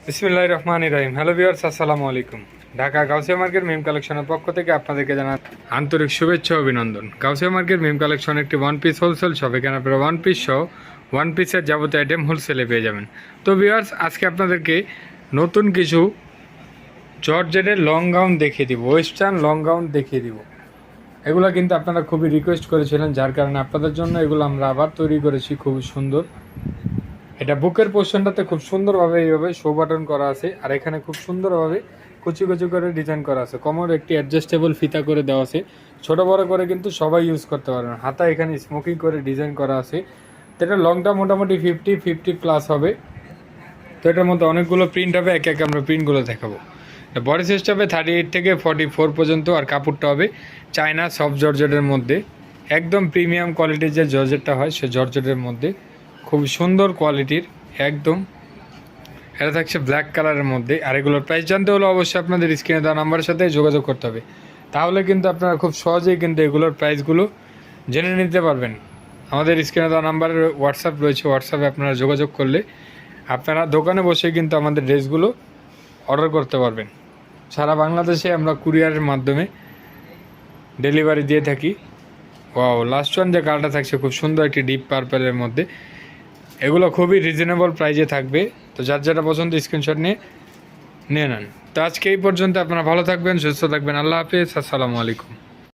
বিসমিল্লাহির রহমানির রহিম। Hello viewers, আসসালামু আলাইকুম। ঢাকা গাউসিয়া মার্কেট মিম কালেকশনের পক্ষ থেকে আপনাদেরকে জানাই আন্তরিক শুভেচ্ছা ও অভিনন্দন। গাউসিয়া মার্কেট মিম কালেকশন একটি ওয়ান পিস হোলসেল শপ। এখানে আপনারা ওয়ান পিস সহ ওয়ান পিসের যাবতীয় আইটেম হোলসেলে পেয়ে যাবেন। তো ভিউয়ার্স, আজকে আপনাদেরকে নতুন কিছু জর্জেটের লং গাউন দেখিয়ে দিব, ওয়েস্টার্ন লং গাউন দেখিয়ে দিব। এগুলো কিন্তু আপনারা খুবই রিকোয়েস্ট করেছিলেন, যার কারণে আপনাদের জন্য এগুলো আমরা আবার তৈরি করেছি। খুবই সুন্দর। এটা বুকের পোর্শনটাতে খুব সুন্দরভাবে এইভাবে শো বাটন করা আছে, আর এখানে খুব সুন্দরভাবে কুচি কুচি করে ডিজাইন করা আছে। কমর একটি অ্যাডজাস্টেবল ফিতা করে দেওয়া আছে, ছোট বড় করে কিন্তু সবাই ইউজ করতে পারবেন। হাতা এখানে স্মোকিং করে ডিজাইন করা আছে। তো এটা লংটা মোটামুটি 50 প্লাস হবে। তো এটার মধ্যে অনেকগুলো প্রিন্ট হবে, একে একে আমরা প্রিন্টগুলো দেখাবো। বডি সাইজটা হবে 38 থেকে 44 পর্যন্ত, আর কাপড়টা হবে চায়না সফট জর্জেটের মধ্যে। একদম প্রিমিয়াম কোয়ালিটির যে জর্জেটটা হয় সে জর্জেটের মধ্যে, খুব সুন্দর কোয়ালিটির একদম। এটা থাকছে ব্ল্যাক কালারের মধ্যে। আর এগুলোর প্রাইস জানতে হলে অবশ্যই আপনাদের স্ক্রিনে দেওয়া নাম্বারের সাথে যোগাযোগ করতে হবে, তাহলে কিন্তু আপনারা খুব সহজেই কিন্তু এগুলোর প্রাইসগুলো জেনে নিতে পারবেন। আমাদের স্ক্রিনে দেওয়া নাম্বারের হোয়াটসঅ্যাপ রয়েছে, হোয়াটসঅ্যাপে আপনারা যোগাযোগ করলে আপনারা দোকানে বসে কিন্তু আমাদের ড্রেসগুলো অর্ডার করতে পারবেন। সারা বাংলাদেশে আমরা কুরিয়ারের মাধ্যমে ডেলিভারি দিয়ে থাকি। ওয়াও, লাস্ট ওয়ান যে কালারটা থাকছে খুব সুন্দর একটি ডিপ পার্পেলের মধ্যে। এগুলো খুবই রিজনেবল প্রাইজে থাকবে। তো যার যেটা পছন্দ স্ক্রিনশট নিয়ে নেন। তো আজকে এই পর্যন্ত। আপনারা ভালো থাকবেন, সুস্থ থাকবেন। আল্লাহ হাফেজ, আসসালামু আলাইকুম।